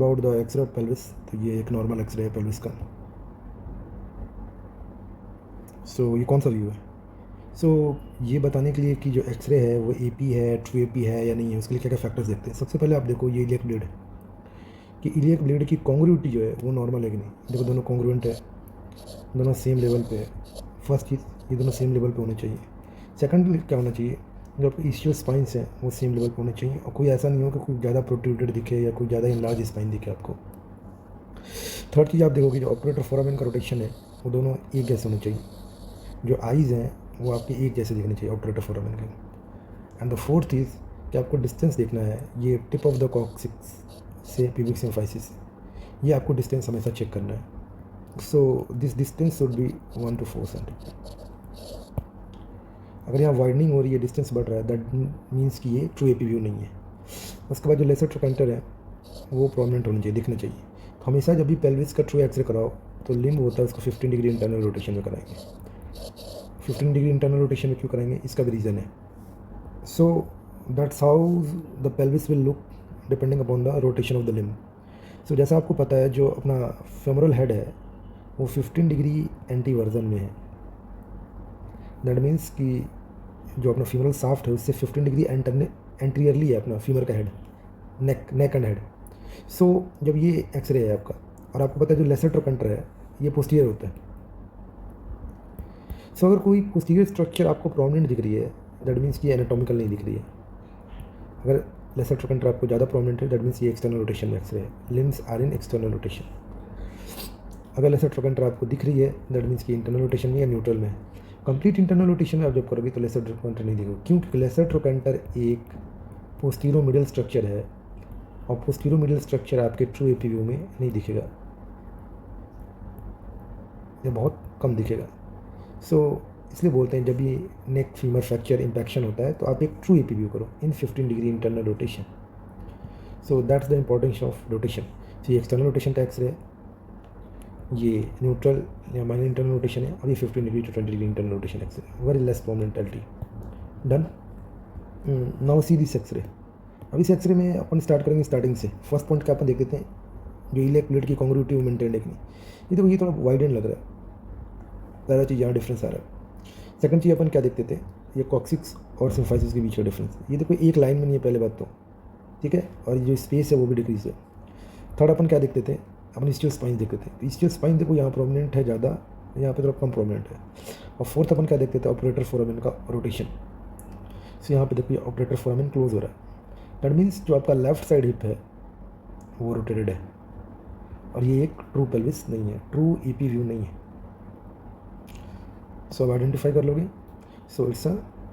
About the x ray of pelvis. तो ये एक नॉर्मल एक्सरे है पेल्विस का। सो ये कौन सा व्यू है? सो ये बताने के लिए कि जो एक्सरे है वो एपी है, ट्रू एपी है या नहीं है, उसके लिए क्या क्या फैक्टर्स देखते हैं। सबसे पहले आप देखो ये इलियक ब्लेड है कि इलियक ब्लेड की कॉन्ग्रुइटी जो है वो नॉर्मल है कि नहीं। देखो दोनों कॉन्ग्रुएंट है, दोनों सेम लेवल पे है। फर्स्ट चीज़ ये दोनों सेम लेवल पे होने चाहिए। सेकंड क्या होना चाहिए, जो आपके इशियल स्पाइंस हैं वो सेम लेवल पे होने चाहिए और कोई ऐसा नहीं हो कि कोई ज़्यादा प्रोट्रूडेड दिखे या कोई ज़्यादा इनलार्ज स्पाइन दिखे आपको। थर्ड चीज़ आप देखोगे जो ऑपरेटर फोरामेन का रोटेशन है वो दोनों एक जैसे होने चाहिए। जो आइज़ हैं वो आपके एक जैसे दिखने चाहिए ऑपरेटर फोरामेन के। एंड द फोर्थ चीज़ कि आपको डिस्टेंस देखना है, ये टिप ऑफ द कॉक्सिक्स से प्यूबिक सिम्फाइसिस, ये आपको डिस्टेंस हमेशा चेक करना है। So this distance should be 1 to 4 centimetre. अगर यहाँ वाइडनिंग हो रही है, डिस्टेंस बढ़ रहा है, दैट मीन्स कि ये ट्रू एपी व्यू नहीं है। उसके बाद जो लेसर ट्रोकेंटर है वो प्रोमिनेंट होना चाहिए, दिखना चाहिए। तो हमेशा जब भी पेल्विस का ट्रू एक्सरे कराओ तो लिम्ब होता है उसको 15 डिग्री इंटरनल रोटेशन में कराएंगे। 15 डिग्री इंटरनल रोटेशन में क्यों कराएंगे, इसका भी रीज़न है। So that's how the pelvis will look depending upon the rotation of the limb. सो जैसा आपको पता है जो अपना फेमोरल हेड है वो 15 डिग्री एंटी वर्जन में है। दैट मीन्स कि जो अपना फीमरल साफ्ट है उससे 15 डिग्री एंटीरियरली है अपना फीमर का हेड, नेक एंड हेड। सो जब ये एक्सरे है आपका और आपको पता है जो लेसर ट्रोकेंटर है ये पोस्टीरियर होता है। सो अगर कोई पोस्टीरियर स्ट्रक्चर आपको प्रोमिनेंट दिख रही है दैट मीन्स कि एनाटॉमिकल नहीं दिख रही है। अगर लेसर ट्रोकेंटर आपको ज़्यादा प्रोमिनेंट है दैट मीन्स ये एक्सटर्नल रोटेशन में एक्सरे है, limbs are in external rotation. अगर लेसर ट्रोकेंटर आपको दिख रही है दैट मीन्स कि इंटरनल रोटेशन में या न्यूट्रल में है। कंप्लीट इंटरनल रोटेशन में आप जब करोगे तो लेसर ट्रोकेंटर नहीं दिखेगा, क्योंकि लेसर ट्रोकेंटर एक पोस्टीरो मिडल स्ट्रक्चर है और पोस्टीरो मिडल स्ट्रक्चर आपके ट्रू एपी व्यू में नहीं दिखेगा, ये बहुत कम दिखेगा। सो इसलिए बोलते हैं जब ये नेक फीमर फ्रैक्चर इम्पैक्शन होता है तो आप एक ट्रू एपी व्यू करो इन 15 degree internal rotation. So that's the importance of rotation. तो ये एक्सटर्नल रोटेशन का एक्सरे है, ये न्यूट्रल या माइनर इंटरनल रोटेशन है और ये 15 degree to 20 degree internal rotation x-ray, very less prominentality. Done. Now see this x-ray. अब इस एक्सरे में अपन स्टार्ट करेंगे स्टार्टिंग से। फर्स्ट पॉइंट क्या अपन देख लेते हैं, जो इलियक प्लेट की कॉन्ग्रुइटी मेंटेन है कि नहीं। ये देखो ये थोड़ा वाइड एंड लग रहा है, पहला चीज़ यहाँ डिफरेंस आ रहा है। सेकंड चीज़ अपन क्या देखते थे, ये कॉक्सिक्स और सिम्फाइसिस के बीच का डिफरेंस। ये देखो एक लाइन में नहीं है पहले बात तो, ठीक है, और ये जो स्पेस है वो भी डिक्रीज है। थर्ड अपन क्या देखते थे, अपन इस्टियल स्पाइन देखते थे। तो इस्टियल स्पाइन देखो यहाँ प्रोमिनेंट है ज़्यादा, यहाँ पे थोड़ा कम प्रोमिनेंट है। और फोर्थ अपन क्या देखते थे, ऑपरेटर फोरामेन का रोटेशन। सो यहाँ पे देखो ऑपरेटर फोरामेन क्लोज हो रहा है, दैट मीन्स जो आपका लेफ्ट साइड हिप है वो रोटेटेड है और ये एक ट्रू पेल्विस नहीं है, ट्रू ईपी व्यू नहीं है। सो अब आइडेंटिफाई कर लोगे, so it's a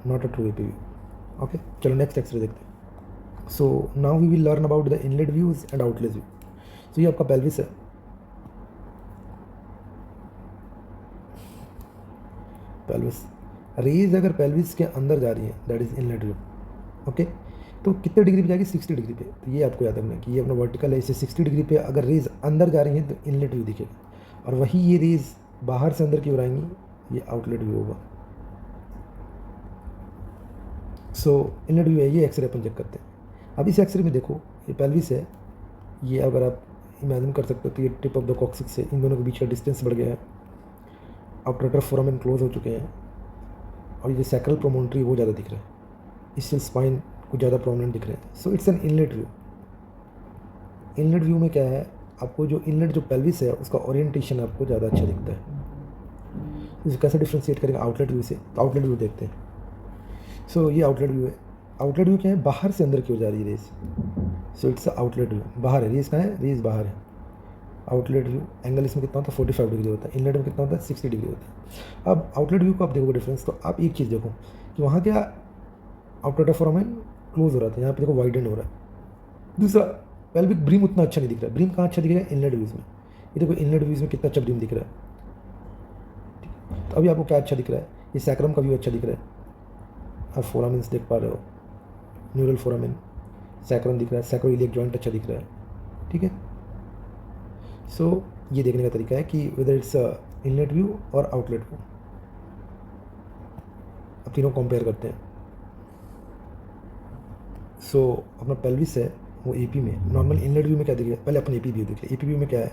not a true AP view. Okay, चलो नेक्स्ट एक्सरे देखते हैं। So now we will learn about the inlet views and outlet view. तो ये आपका पेल्विस है, पेल्विस रेज अगर पेल्विस के अंदर जा रही है that is inlet view. Okay, तो कितने डिग्री पे जाएगी, 60 डिग्री पे। तो ये आपको याद रखना है कि ये अपना वर्टिकल है, इसे 60 डिग्री पे अगर रेज अंदर जा रही है तो इनलेट व्यू दिखेगा, और वही ये रेज बाहर से अंदर की ओर आएंगी ये आउटलेट व्यू होगा। सो इनलेट व्यू है, ये एक्सरे अपन चेक करते हैं। अब इस एक्सरे में देखो ये पेल्विस है, ये अगर आप इमेजिन कर सकते हो तो ये टिप ऑफ द कॉक्सिक्स से इन दोनों के बीच का डिस्टेंस बढ़ गया है, ऑपरेटर फोरामेन क्लोज हो चुके हैं और ये जो सैक्रल प्रोमोन्ट्री वो ज़्यादा दिख रहा है, इससे स्पाइन कुछ ज़्यादा प्रोमिनेंट दिख रहे हैं। So it's an inlet view. Inlet view में क्या है, आपको जो इनलेट जो पेल्विस है उसका ओरिएंटेशन आपको ज़्यादा अच्छा दिखता है। इसे कैसे डिफ्रेंशिएट करेंगे आउटलेट व्यू से, तो आउटलेट व्यू देखते हैं। सो ये आउटलेट व्यू है। आउटलेट व्यू क्या है, बाहर से अंदर की ओर जा रही है rays. So it's outlet view, बाहर है रेस, कहाँ है, रेस बाहर है। आउटलेट व्यू एंगल इसमें कितना होता है, 45 डिग्री होता है। इनलेट में कितना होता है, 60 डिग्री होता है। अब आउटलेट व्यू को आप देखोगे डिफरेंस, तो आप एक चीज़ देखो कि वहाँ क्या ऑपरेटर फोरामेन क्लोज हो रहा था, यहाँ पे देखो वाइडन हो रहा है। दूसरा पेल्विक ब्रीम उतना अच्छा नहीं दिख रहा है। ब्रीम कहाँ अच्छा दिखेगा, इनलेट व्यूज़ में। ये देखो इनलेट व्यूज़ में कितना अच्छा ब्रीम दिख रहा है। तो अभी आपको क्या अच्छा दिख रहा है, ये सैक्रम का व्यू अच्छा दिख रहा है, आप फोरामेंस देख पा रहे हो, न्यूरल फोरामेन, सैक्रम दिख रहा है, सैक्रोइलियक जॉइंट अच्छा दिख रहा है, ठीक है। सो ये देखने का तरीका है कि वेदर इट्स इनलेट व्यू और आउटलेट व्यू। अब तीनों कंपेयर करते हैं। सो अपना पेल्विस है वो एपी में नॉर्मल इनलेट व्यू में क्या दिखेगा, पहले अपन एपी व्यू देख ले। एपी व्यू में क्या है,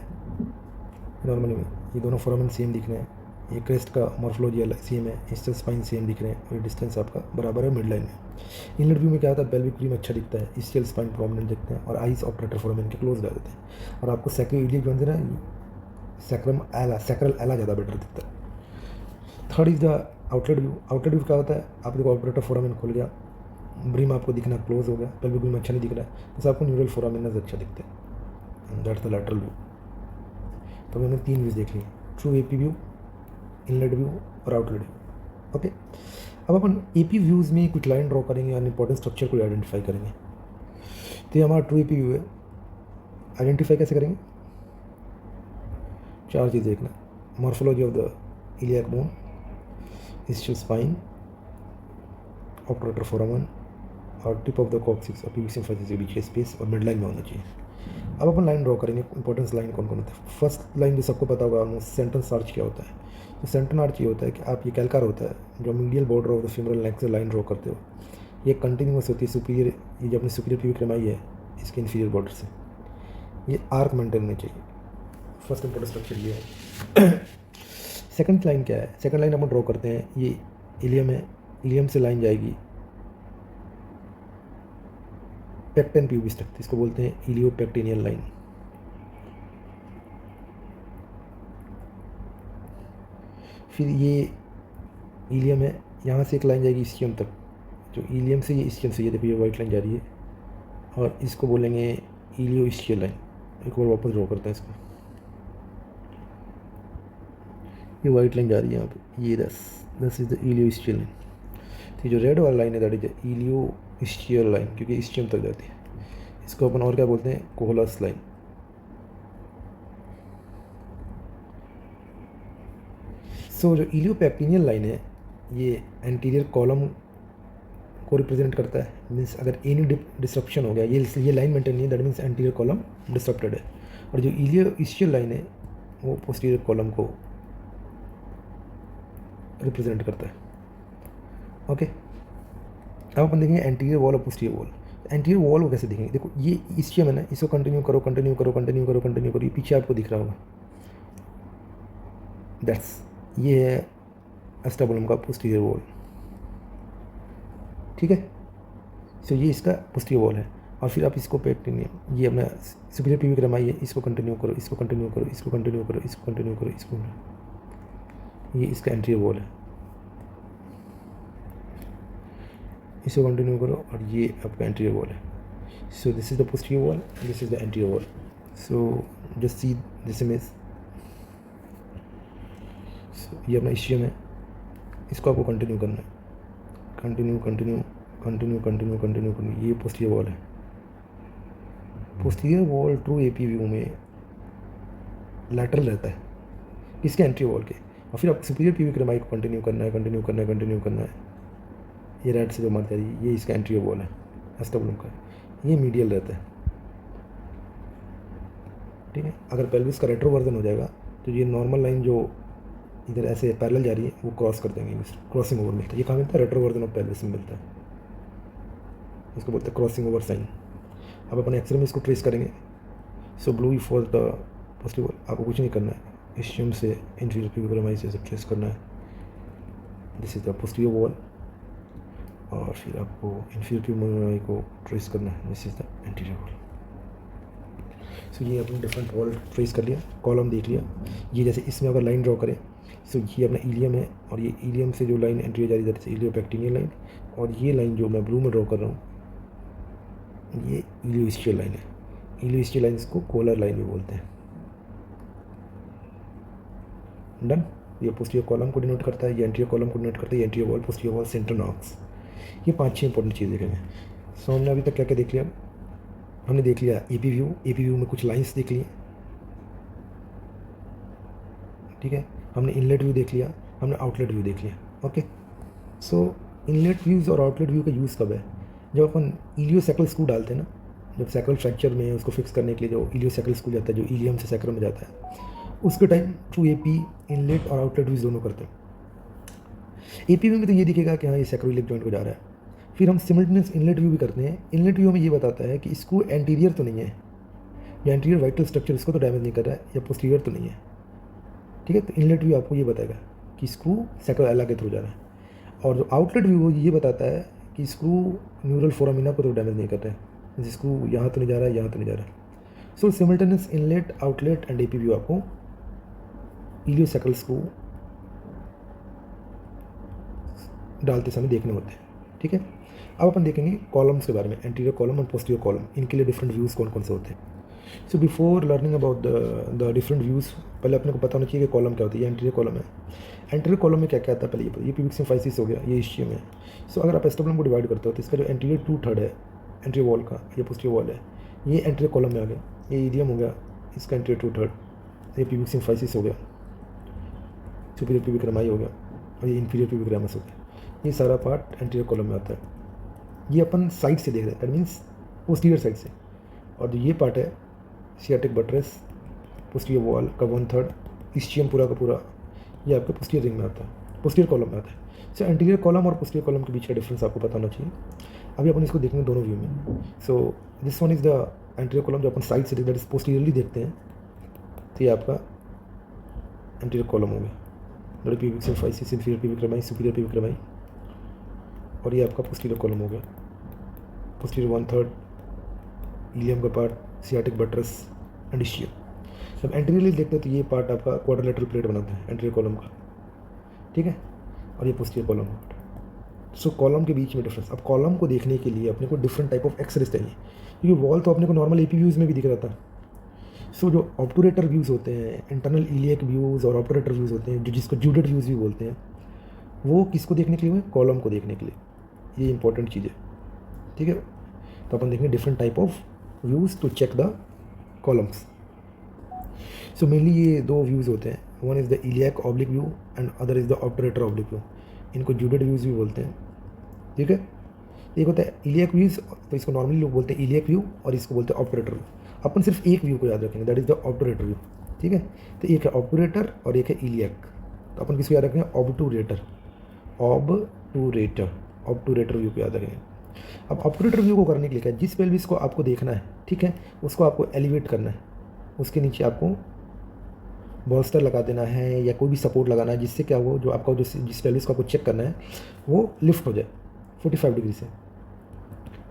नॉर्मली में ये दोनों फोरामेन सेम दिख रहे हैं, ये क्रेस्ट का मॉर्फोलॉजी अलग सेम है, इससे स्पाइन सेम दिख रहे हैं, और ये डिस्टेंस आपका बराबर है मिड लाइन में। इनलेट व्यू में क्या होता है, पेल्विक रीम अच्छा दिखता है, इसशियल स्पाइन प्रोमिनेंट दिखते हैं, और आइज ऑपरेटर फोरामेन के क्लोज रह जाते हैं, और आपको सैक्रोइलियक जॉइंट है ना, सैक्रम एला, सैक्रल एला ज़्यादा बेटर दिखता है। Third is the outlet view. Outlet view क्या होता है, आप देखो ऑपरेटर फोरामेन खुल गया, ब्रीम आपको दिखना क्लोज हो गया, पेल्विक रीम अच्छा नहीं दिख रहा है, तो आपको न्यूरल फोरामेन अच्छा दिखता है। That's the lateral view. तो मैंने 3 व्यूज़ देख लिए, true AP view, inlet view और आउटलेट व्यू। ओके, अब अपन एपी व्यूज़ में कुछ लाइन ड्रॉ करेंगे और इंपॉर्टेंट स्ट्रक्चर को आइडेंटिफाई करेंगे। तो ये हमारा ट्रू एपी व्यू है। आइडेंटिफाई कैसे करेंगे, 4 चीज़ देखना, morphology of the iliac bone, ischial spine, operator फोरामन और टिप ऑफ द कॉक्सिक्स और पीवी सिम्फाइसिस के बीच के स्पेस और मिड लाइन में होना चाहिए। अब अपन लाइन ड्रॉ करेंगे, इंपॉर्टेंस लाइन कौन कौन होता है। फर्स्ट लाइन जो सबको पता होगा ऑलमोस्ट, सेंटेंस आर्च क्या होता है। तो सेंटेंस आर्च ये होता है कि आप ये कैलकार होता है जो मीडियल बॉर्डर ऑफ द फीमरल नेक से लाइन ड्रॉ करते हो, ये कंटिन्यूस होती है सुपीरियर, ये जो अपनी सुपीरियर प्यूबिक रेमाई है इसके इन्फीरियर बॉर्डर से, ये आर्क मेंटेन होनी चाहिए। फर्स्ट इंपॉर्टेंट स्ट्रक्चर ये है। सेकंड लाइन क्या है, सेकंड लाइन अपन ड्रॉ करते हैं, ये इलियम है, इलियम से लाइन जाएगी पेक्टन प्यूबिस तक, इसको बोलते हैं इलियोपेक्टिनियल लाइन। फिर ये इलियम है, यहाँ से एक लाइन जाएगी इस्कियम तक, जो इलियम से ये इस्कियम से, ये देखो ये वाइट लाइन जा रही है, और इसको बोलेंगे इलियो इस्कियल लाइन। एक बार वापस ड्रॉ करते हैं इसको, ये वाइट लाइन जा रही है यहाँ पे, ये दस इज द इलियो इस्कियल लाइन। तो जो रेड वाला लाइन है दैट इज इलियो इस्कियल लाइन, क्योंकि इस्कियम तक जाती है। इसको अपन और क्या बोलते हैं, कोहलस लाइन। सो जो इलियोपेक्टिनियल लाइन है ये एंटीरियर कॉलम को रिप्रेजेंट करता है, मीन्स अगर एनी डिस्ट्रप्शन हो गया, ये लाइन मेंटेन नहीं है, that means anterior column disturbed है। और जो इलियो इस्कियल लाइन है वो पोस्टीरियर कॉलम को रिप्रेजेंट करता है। ओके, अब अपन देखेंगे एंटीरियर वॉल और पोस्टीरियर वॉल। एंटीरियर वॉल को कैसे देखेंगे, देखो ये इस्कियम है ना, इसको कंटिन्यू करो कंटिन्यू करो कंटिन्यू करो कंटिन्यू करो, ये पीछे आपको दिख रहा होगा, दैट्स ये है एस्टेबुलम का पोस्टीरियर वॉल। ठीक है, सो ये इसका पोस्टीरियर वॉल है। और फिर आप इसको पेक्टिनियम, ये अपना सुपीरियर प्यूबिक रेमाई है, इसको कंटिन्यू करो, इसको कंटिन्यू करो, इसको कंटिन्यू करो, इसको कंटिन्यू करो, इसको, ये इसका एंटीरियर वॉल है, इसको कंटिन्यू करो, और ये आपका एंटीरियर वॉल है। So this is the posterior wall, this is the anterior wall. So just see this image, ये अपना इस्कियम है, इसको आपको कंटिन्यू करना है, continue continue continue continue continue continue, ये पोस्टीरियर वॉल है। Posterior wall true AP view में लैटरल रहता है इसके एंटीरियर वॉल के, और फिर आपको सुपीरियर प्यूबिक रेमाई को कंटिन्यू करना है, कंटिन्यू करना है, कंटिन्यू करना है। ये राइट से जो मारती आ रही है, ये इसका एंटीरियर वॉल है एस्टेबुलम का, ये मीडियल रहता है। ठीक है, अगर पेल्विस का रेट्रोवर्जन हो जाएगा तो ये नॉर्मल लाइन जो इधर ऐसे पैरेलल जा रही है वो क्रॉस कर देंगे, क्रॉसिंग ओवर मिलता है। ये कहाँ मिलता है, रेट्रोवर्जन ऑफ पेल्विस में मिलता है, इसको बोलते हैं क्रॉसिंग ओवर साइन। अब अपन एक्सरे में इसको ट्रेस करेंगे। सो blue for the posterior wall, आपको कुछ नहीं करना है, इस्कियम से इंफीरियर प्यूबिक रेमाई से ट्रेस करना है, this is the posterior wall, और फिर आपको इंफीरियर प्यूबिक रेमाई को ट्रेस करना है, this is the anterior wall. So ये अपने डिफरेंट वॉल ट्रेस कर लिया, कॉलम देख लिया। ये जैसे इसमें अगर लाइन ड्रॉ करें, सो ये अपना इलियम है, और ये इलियम से जो लाइन एंटीरियर जा रही है दैट इज इलियोपेक्टिनियल लाइन, और ये लाइन जो मैं ब्लू में ड्रॉ कर रहा हूँ ये इलियो इस्कियल लाइन है। इलियो इस्कियल लाइन इसको कोलर लाइन भी बोलते हैं। डन, ये पोस्टीरियर कॉलम को डिनोट करता है, ये एंटीरियर कॉलम को डिनोट करता है, ये anterior wall, posterior wall, centre नॉक्स। ये 5-6 इंपॉर्टेंट चीज़ देखेंगे। सो हमने अभी तक क्या क्या देख लिया, हमने देख लिया एपी व्यू, एपी व्यू में कुछ लाइंस देख लिए, ठीक है, हमने इनलेट व्यू देख लिया, हमने आउटलेट व्यू देख लिया। ओके, सो इनलेट व्यूज़ और आउटलेट व्यू का यूज़ कब है, जब अपन इलियोसैक्रल स्क्रू डालते हैं ना, जब सैक्रल फ्रैक्चर में उसको फिक्स करने के लिए जो इलियोसैक्रल स्क्रू जाता है, जो इलियम से सैक्रल में जाता है, उसके टाइम ट्रू एपी, इनलेट और आउटलेट व्यूज़ दोनों करते हैं। एपी व्यू में तो ये दिखेगा कि हाँ ये सैक्रोइलिक जॉइंट को जा रहा है, फिर हम सिमल्टेनियस इनलेट व्यू भी करते हैं। इनलेट व्यू में ये बताता है कि इसको एंटीरियर तो नहीं है, या एंटीरियर वाइटल स्ट्रक्चर इसको तो डैमेज नहीं कर रहा है, या पोस्टीरियर तो नहीं है। ठीक है, तो इनलेट व्यू आपको ये बताएगा कि स्क्रू सैक्रोइला के थ्रू जा रहा है। और जो आउटलेट व्यू ये बताता है कि स्क्रू न्यूरल फोरामिना को तो डैमेज नहीं कर रहा है, स्क्रू यहाँ तो नहीं जा रहा है, यहाँ तो नहीं जा रहा है। So simultaneous inlet, outlet and AP view आपको इलियोसैक्रल स्क्रू डालते समय देखने होते हैं। ठीक है, अब अपन देखेंगे कॉलम्स के बारे में, एंटीरियर कॉलम और पोस्टीरियर कॉलम, इनके लिए डिफरेंट व्यूज़ कौन कौन से होते हैं। So before learning about the different views, पहले अपने को पता होना चाहिए कि कॉलम क्या होती है। ये एंटीरियर कॉलम है। एंटीरियर कॉलम में क्या क्या आता है, पहले ये प्यूबिक सिम्फाइसिस हो गया, ये इस्चियम है। सो अगर आप एस्टेबुलम को डिवाइड करते हो तो इसका जो एंटीरियर 2/3 है एंटीरियर वॉल का, ये पोस्टीरियर वॉल है, ये एंटीरियर कॉलम में आ गया। ये इलियम हो गया, इसका एंटीरियर 2/3, ये प्यूबिक सिम्फाइसिस हो गया, सुपीरियर प्यूबिक रमाई हो गया, और ये इंफीरियर प्यूबिक रैमस हो गया। ये सारा पार्ट एंटीरियर कॉलम में आता है। ये अपन साइड से देख रहे हैं, दैट मीन्स पोस्टीरियर साइड से। और जो ये पार्ट है सियाटिक बट्रेस, पोस्टीरियर वॉल का 1/3, इस्चियम पूरा का पूरा, ये आपके पोस्टीरियर रिंग में आता है, पोस्टीरियर कॉलम में आता है। सो एंटीरियर कॉलम और पोस्टीरियर कॉलम के बीच का डिफरेंस आपको पता होना चाहिए। अभी अपन इसको देखेंगे दोनों व्यू में। So this one is the anterior column, जो अपन साइड से दैट इज पोस्टीरियरली देखते हैं, तो ये आपका एंटीरियर कॉलम हो गया, pubic symphysis, inferior pubic rami, superior pubic rami. और ये आपका पोस्टीरियर कॉलम हो गया, पोस्टीरियर 1/3, इलियम का part, sciatic buttress and ischium. जब एंटीरियरली देखते हैं तो ये पार्ट आपका क्वाड्रिलेटरल प्लेट बनाता है एंटीरियर कॉलम का। ठीक है, और ये पोस्टीरियर कॉलम पार्ट। सो कॉलम के बीच में डिफरेंस। अब कॉलम को देखने के लिए अपने को डिफरेंट टाइप ऑफ एक्सरेज चाहिए, क्योंकि वॉल तो अपने को नॉर्मल एपी व्यूज़ में भी दिख रहा था। सो जो ऑब्टूरेटर व्यूज़ होते हैं, इंटरनल इलियक व्यूज़ और ऑब्टूरेटर व्यूज़ होते हैं, जो जिसको जूडेड व्यूज़ भी बोलते हैं, वो किसको देखने के लिए हुए, कॉलम को देखने के लिए। ये इंपॉर्टेंट चीज़ है। ठीक है, तो अपन देखेंगे different type of views to check the columns. So mainly ये दो व्यूज़ होते हैं, one is the iliac oblique view and other is the obturator oblique view. इनको जूडेड व्यूज़ भी बोलते हैं। ठीक है, एक होता है इलियक व्यूज़, तो इसको नॉर्मली लोग बोलते हैं इलियक व्यू, और इसको बोलते हैं ऑब्टूरेटर व्यू। अपन सिर्फ एक व्यू को याद रखेंगे, that is the obturator view. ठीक है, तो एक है ऑब्टूरेटर और एक है इलियक। तो अपन किसको याद रखेंगे, ऑब्टूरेटर, ऑब्टूरेटर, ऑब्टूरेटर व्यू को याद रखेंगे। अब ऑब्टूरेटर व्यू को करने के लिए क्या है, जिस पेल्विस को आपको देखना है, ठीक है, उसको आपको एलिवेट करना है, उसके नीचे आपको बॉल्स्टर लगा देना है या कोई भी सपोर्ट लगाना है, जिससे क्या हो, जो आपका जो जिस पेल्विस को आपको चेक करना है वो लिफ्ट हो जाए 45 डिग्री से।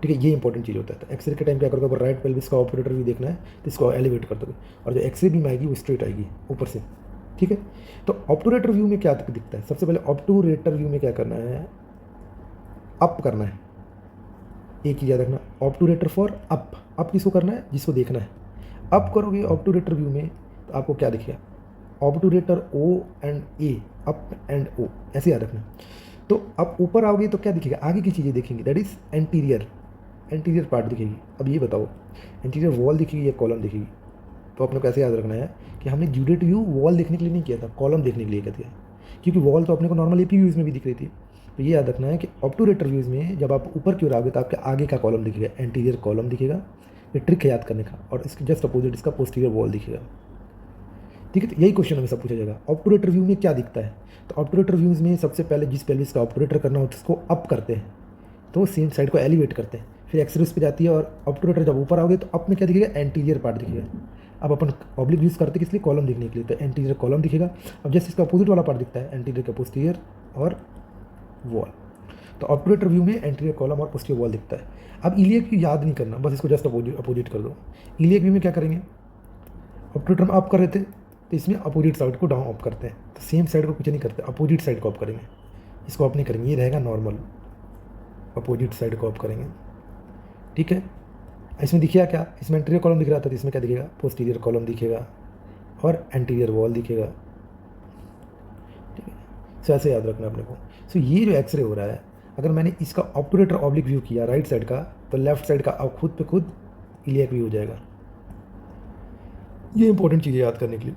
ठीक है, ये इंपॉर्टेंट चीज़ होता है। तो एक्सरे के टाइम क्या करोगे, राइट पेल्विस का ऑपरेटर व्यू देखना है तो इसको एलिवेट कर दोगे, और जो एक्सरे बीम आएगी वो स्ट्रेट आएगी ऊपर से। ठीक है, तो ऑब्टूरेटर व्यू में क्या दिखता है, सबसे पहले ऑब्टूरेटर व्यू में क्या करना है, अप करना है। एक चीज़ याद रखना, ऑब्टूरेटर फॉर अप। अप किसको करना है, जिसको देखना है। अप करोगे ऑब्टूरेटर व्यू में तो आपको क्या दिखेगा, obturator O and A, up and O, ऐसे याद रखना। तो अब ऊपर आओगे तो क्या दिखेगा, आगे की चीज़ें दिखेंगी, that is anterior, anterior part दिखेगी। अब ये बताओ, एंटीरियर वॉल दिखेगी या कॉलम दिखेगी। तो अपने को ऐसे याद रखना है कि हमने जूडेड व्यू वॉल देखने के लिए नहीं किया था, कॉलम देखने के लिए किया था, क्योंकि वॉल तो अपने को नॉर्मल एपी व्यूज़ में भी दिख रही थी। तो ये याद रखना है कि ऑब्टूरेटर व्यूज़ में जब आप ऊपर की ओर आओगे तो आपके आगे का कॉलम दिखेगा, एंटीरियर कॉलम दिखेगा। ये ट्रिक है याद करने का, और इसके जस्ट अपोजिट इसका पोस्टीरियर वॉल दिखेगा। ठीक है, तो यही क्वेश्चन हमें सब पूछा जाएगा, ऑब्टूरेटर व्यू में क्या दिखता है। तो ऑब्टूरेटर व्यूज़ में सबसे पहले जिस पेल्विस का ऑब्टूरेटर करना हो उसको अप करते हैं, तो सेम साइड को एलिवेट करते हैं, फिर एक्सरेस पे जाती है, और ऑब्टूरेटर जब ऊपर आओगे तो अप में क्या दिखेगा, एंटीरियर पार्ट दिखेगा। अब अपन ऑब्लिक यूज़ करते हैं किस लिए, कॉलम दिखने के लिए, तो एंटीरियर कॉलम दिखेगा। अब जैसे इसका अपोजिट वाला पार्ट दिखता है, एंटीरियर का पोस्टीरियर और वॉल। तो ऑब्टूरेटर व्यू में एंटीरियर कॉलम और पोस्टीरियर वॉल दिखता है। अब इलियक व्यू याद नहीं करना, बस इसको जस्ट अपोजिट कर दो। इलियक व्यू में क्या करेंगे, ऑब्टूरेटर में अप कर रहे थे तो इसमें अपोजिट साइड को डाउन अप करते हैं, तो सेम साइड को पीछे नहीं करते, अपोजिट साइड को अप करेंगे, इसको अप नहीं करेंगे, ये रहेगा नॉर्मल, अपोजिट साइड को अप करेंगे। ठीक है, इसमें दिखेगा क्या, इसमें एंटीरियर कॉलम दिख रहा था तो इसमें क्या दिखेगा, पोस्टीरियर कॉलम दिखेगा और एंटीरियर वॉल दिखेगा। ठीक है, सो ऐसे याद रखना अपने को। सो ये जो एक्सरे हो रहा है, अगर मैंने इसका ऑब्टूरेटर ऑब्लिक व्यू किया राइट साइड का, तो लेफ्ट साइड का अब खुद पे खुद इलियक व्यू हो जाएगा। ये इंपॉर्टेंट चीज़ें याद करने के लिए।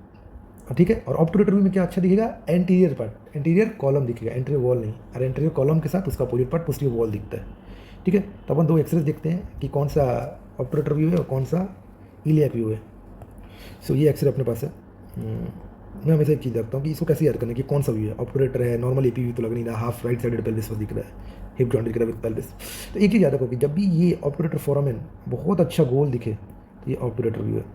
ठीक है, और ऑब्टूरेटर व्यू में क्या अच्छा दिखेगा, एंटीरियर पार्ट, एंटीरियर कॉलम दिखेगा, एंटीरियर वॉल नहीं, और एंटीरियर कॉलम के साथ उसका अपोजिट पार्ट पोस्टीरियर वॉल दिखता है। ठीक है, तो अपन दो एक्सरेज देखते हैं कि कौन सा ऑब्टूरेटर व्यू है और कौन सा इलियक व्यू है। सो ये एक्सरे अपने पास है, मैं हमेशा एक चीज़ रखता हूँ कि इसको कैसे याद करना है कि कौन सा व्यू है, ऑपरेटर है, नॉर्मल एपी व्यू तो लग नहीं रहा, हाफ राइट साइडेड पेल्विस दिख रहा है, हिप जॉइंट दिख रहा है विद पेल्विस। तो एक चीज़ याद रखो कि जब भी ये ऑपरेटर फोरामेन बहुत अच्छा गोल दिखे तो ये ऑपरेटर व्यू है।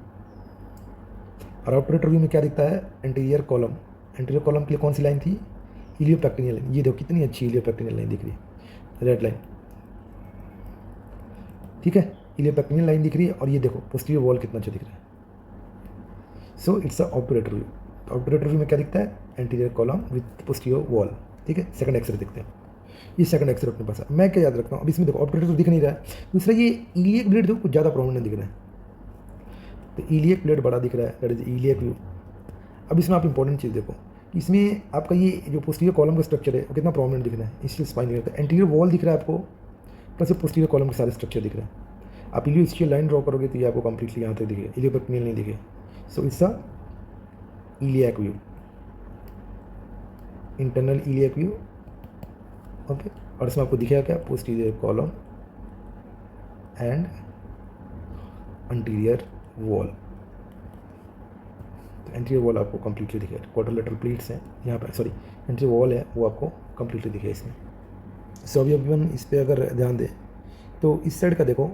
और ऑपरेटर व्यू में क्या दिखता है, एंटीरियर कॉलम। एंटीरियर कॉलम के लिए कौन सी लाइन थी, इलियोपेक्टिनियल लाइन। ये देखो कितनी अच्छी इलियोपेक्टिनियल लाइन दिख रही है, रेड लाइन, ठीक है, इलियोपेक्टिनियल लाइन दिख रही है। और ये देखो पोस्टीरियर वॉल कितना अच्छा दिख रहा है। So it's a operator view. Operator view में क्या दिखता है, anterior column with posterior wall, ठीक है, सेकंड एक्सरे दिखते हैं। ये सेकंड एक्सरे अपने पास है। मैं क्या याद रखता हूँ, अब इसमें देखो ऑपरेटर तो दिख नहीं रहा है, दूसरा ये इलियक ब्लेड देखो कुछ ज़्यादा प्रोमिनेंट दिख रहा है, तो इलियक ब्लेड बड़ा दिख रहा है, दैट इज इलियक व्यू। अब इसमें आप इंपॉर्टेंट चीज़ देखो, इसमें आपका ये जो पोस्टीरियर कॉलम का स्ट्रक्चर है वो कितना प्रोमिनेंट दिख रहा है, इसलिए स्पाइन दिख रहा है। एंटीरियर वॉल दिख रहा है आपको, प्लस पोस्टीरियर कॉलम के सारे स्ट्रक्चर दिख रहा है। आप इलियो इसकी लाइन ड्रॉ करोगे तो ये आपको कंप्लीटली यहाँ तक दिखेगा, इलियोपेक्टिनियल नहीं दिखे। सो it's a iliac view, internal iliac view, okay. और इसमें आपको दिखेगा क्या, posterior column and anterior wall. तो एंटीरियर वॉल आपको कंप्लीटली दिखेगा, क्वाड्रिलेटरल प्लीट्स हैं यहाँ पर, सॉरी एंटीरियर वॉल है वो आपको कंप्लीटली दिखेगा इसमें। सो अभी हम इस पर अगर ध्यान दें तो इस साइड का देखो,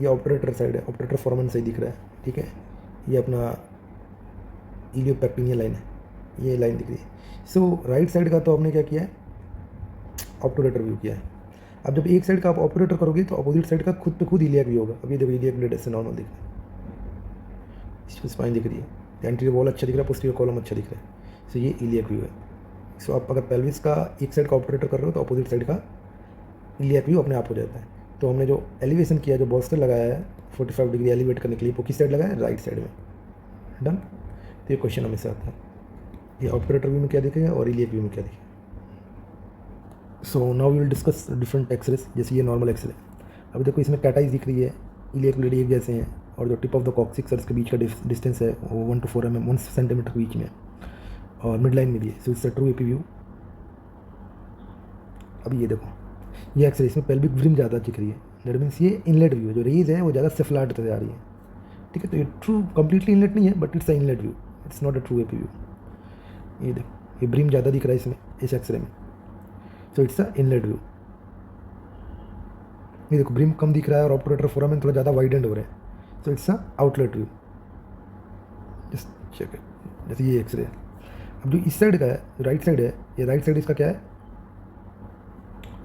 ये ऑपरेटर साइड है, ऑपरेटर फोरामेन सही दिख रहा है, ठीक है। ये अपना इलियोपेक्टिनियल लाइन है, ये लाइन दिख रही है। सो राइट साइड का तो आपने क्या किया है, ऑपरेटर व्यू किया है। अब जब एक साइड का आप ऑपरेटर करोगे तो अपोजिट साइड का खुद पे खुद इलियक व्यू होगा। अब ये देखो इलियक ब्लेड ऐसे नॉर्मल दिख रहा है, इसकी स्पाइन दिख रही है, एंटीरियर वॉल अच्छा दिख रहा है, पोस्टीरियर कॉलम अच्छा दिख रहा है। सो ये इलियक व्यू है। सो आप अगर पेल्विस का एक साइड का ऑपरेटर कर रहे हो तो अपोजिट साइड का इलियक व्यू अपने आप हो जाता है। तो हमने जो एलिवेशन किया, जो बॉस्टर लगाया है 45 डिग्री एलिवेट करने के लिए, वो किस साइड लगाया है, राइट साइड में। डन। तो ये क्वेश्चन हमेशा आता है, ये ऑपरेटर व्यू में क्या दिखेगा और इलियक व्यू में क्या दिखेगा। So now we will discuss different x rays, जैसे ये नॉर्मल एक्सरे। अभी देखो इसमें कैटाइज दिख रही है, इलियक ब्लेड एक जैसे हैं, और जो टिप ऑफ द कॉक्सिक्स और इसके बीच का डिस्टेंस है वो 1 to 4 mm, 1 सेंटीमीटर के बीच में, और मिड लाइन में भी है। सो इससे ट्रू एपी व्यू। अभी ये देखो ये एक्सरे, इसमें पेल्विक व्रिम ज़्यादा दिख रही है, दैट मीन्स ये इनलेट व्यू है, जो रेज है वो ज़्यादा सेफ्लाट से आ रही है, ठीक है। तो ये ट्रू कंप्लीटली इनलेट नहीं है, but it's a inlet view, it's not a true AP view. ये देखो ये ब्रिम ज़्यादा दिख रहा है इसमें, इस एक्सरे में। सो इट्स अ इनलेट व्यू। ये देखो ब्रिम कम दिख रहा है और ऑपरेटर फोरामेन थोड़ा ज़्यादा वाइडेंड हो रहा है। So it's a outlet view, just check it. जैसे ये एक्सरे है। अब जो इस साइड का है, राइट साइड है, ये राइट साइड इसका क्या है,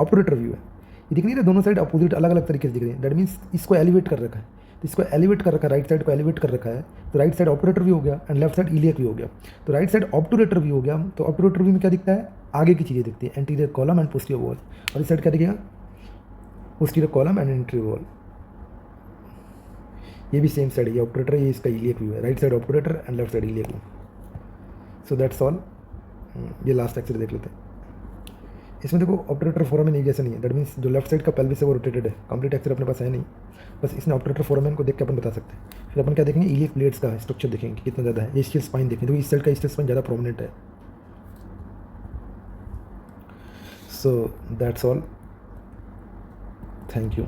ऑपरेटर व्यू है। ये दिख नहीं रहा, दोनों साइड अपोजिट अलग अलग तरीके से दिख रही है, दैट मीन्स इसको एलिवेट कर रखा है। तो इसको एलिवेट कर रखा है, राइट साइड को एलिवेट कर रखा है, तो राइट साइड ऑपरेटर व्यू हो गया and left side iliac view हो गया। तो राइट साइड ऑब्टुरेटर व्यू हो गया। तो ऑब्टुरेटर व्यू में क्या दिखता है, आगे की चीज़ें दिखती है, anterior column and posterior wall. और इस साइड क्या दिखेगा, posterior column and anterior wall. ये भी सेम साइड है, ये ऑपरेटर है, ये इसका इलियक व्यू है, right side operator and left side iliac view. So that's all. ये लास्ट एक्सरे देख लेते हैं। इसमें देखो ऑपरेटर फोरामेन एक जैसा नहीं है, दैट मीन्स जो लेफ्ट साइड का पेल्विस है वो रोटेटेड है। कंप्लीट एक्सरे अपने पास है नहीं, बस इसने ऑपरेटर फोरामेन को देख के अपन बता सकते हैं। फिर अपन क्या देखेंगे, इलियक ब्लेड्स का स्ट्रक्चर देखेंगे कितना ज़्यादा है, इसकी स्पाइन देखेंगे, तो इस साइड का इसकी स्पाइन ज़्यादा प्रोमिनेंट है। So that's all, thank you.